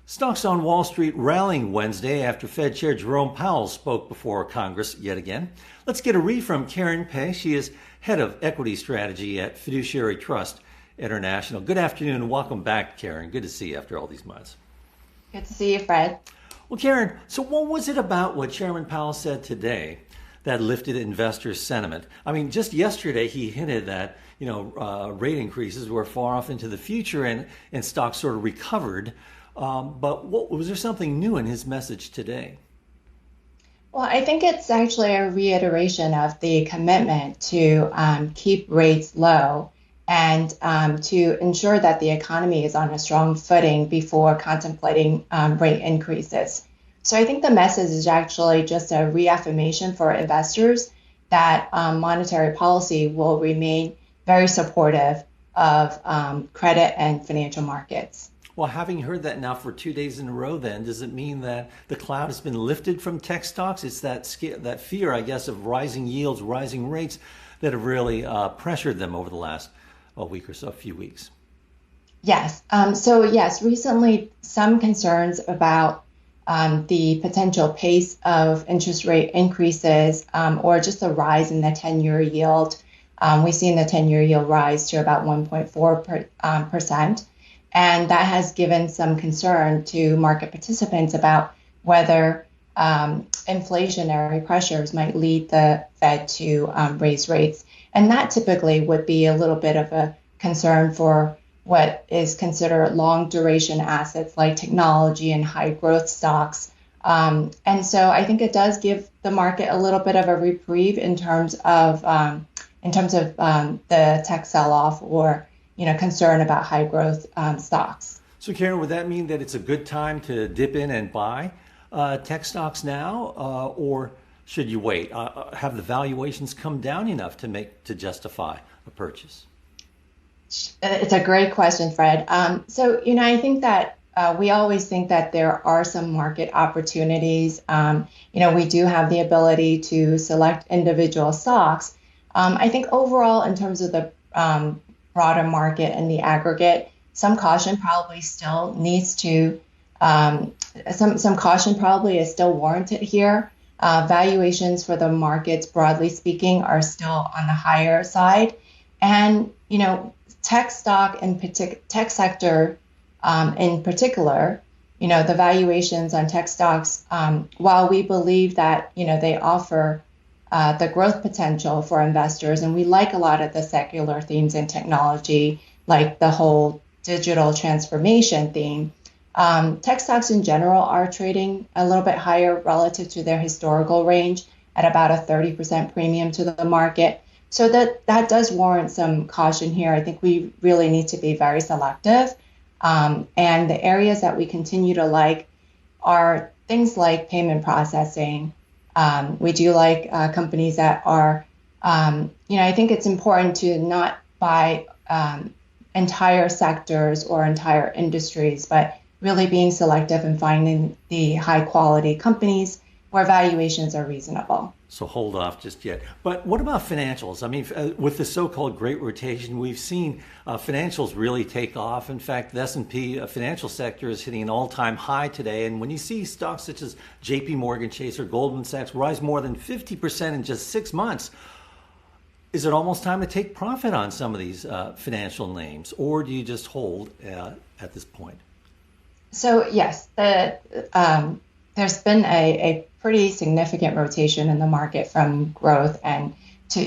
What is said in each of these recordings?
Stocks on Wall Street rallying Wednesday after Fed Chair Jerome Powell spoke before Congress yet again. Let's get a read from Carin. She is head of equity strategy at Fiduciary Trust International. Good afternoon and welcome back, Carin. Good to see you after all these months. Good to see you, Fred. Well, Carin, so what was it about what Chairman Powell said today that lifted investors' sentiment? I mean, just yesterday he hinted that rate increases were far off into the future and stocks sort of recovered. But was there something new in his message today? Well, I think it's actually a reiteration of the commitment to keep rates low and to ensure that the economy is on a strong footing before contemplating rate increases. So I think the message is actually just a reaffirmation for investors that monetary policy will remain very supportive of credit and financial markets. Well, having heard that now for 2 days in a row, then, does it mean that the cloud has been lifted from tech stocks? It's that fear, I guess, of rising yields, rising rates that have really pressured them over the last week or so, a few weeks. Yes. Recently some concerns about the potential pace of interest rate increases or just a rise in the 10-year yield. We've seen the 10-year yield rise to about 1.4%. And that has given some concern to market participants about whether inflationary pressures might lead the Fed to raise rates. And that typically would be a little bit of a concern for what is considered long duration assets like technology and high growth stocks. And so I think it does give the market a little bit of a reprieve in terms of the tech sell-off or concern about high growth stocks. So, Carin, would that mean that it's a good time to dip in and buy tech stocks now, or should you wait? Have the valuations come down enough to justify a purchase? It's a great question, Fred. I think that we always think that there are some market opportunities. We do have the ability to select individual stocks. I think overall, in terms of the broader market and the aggregate, some caution probably still needs to, some caution probably is still warranted here. Valuations for the markets, broadly speaking, are still on the higher side. And, tech stock and tech sector in particular, the valuations on tech stocks, while we believe that, they offer the growth potential for investors. And we like a lot of the secular themes in technology, like the whole digital transformation theme. Tech stocks in general are trading a little bit higher relative to their historical range at about a 30% premium to the market. So that does warrant some caution here. I think we really need to be very selective. And the areas that we continue to like are things like payment processing. We do like companies that are, I think it's important to not buy entire sectors or entire industries, but really being selective and finding the high quality companies where valuations are reasonable. So hold off just yet. But what about financials? I mean, with the so-called great rotation, we've seen financials really take off. In fact, the S&P financial sector is hitting an all-time high today. And when you see stocks such as JP Morgan Chase or Goldman Sachs rise more than 50% in just 6 months, is it almost time to take profit on some of these financial names? Or do you just hold at this point? So yes, there's been a pretty significant rotation in the market from growth and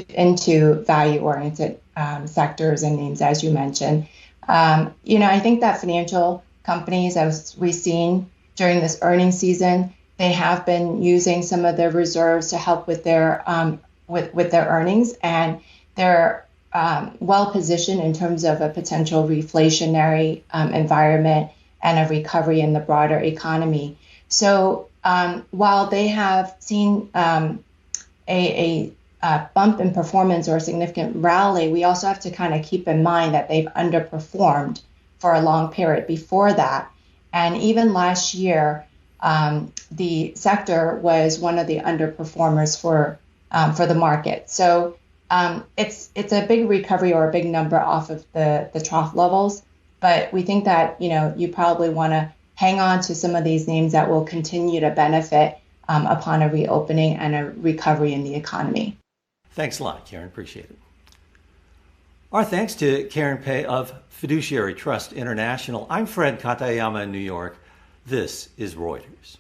into value-oriented sectors and names, as you mentioned. I think that financial companies, as we've seen during this earnings season, they have been using some of their reserves to help with their earnings, and they're well positioned in terms of a potential reflationary environment and a recovery in the broader economy. So while they have seen a bump in performance or a significant rally, we also have to kind of keep in mind that they've underperformed for a long period before that. And even last year, the sector was one of the underperformers for the market. So it's a big recovery or a big number off of the trough levels. But we think that you probably want to hang on to some of these names that will continue to benefit upon a reopening and a recovery in the economy. Thanks a lot, Carin. Appreciate it. Our thanks to Carin Pei of Fiduciary Trust International. I'm Fred Katayama in New York. This is Reuters.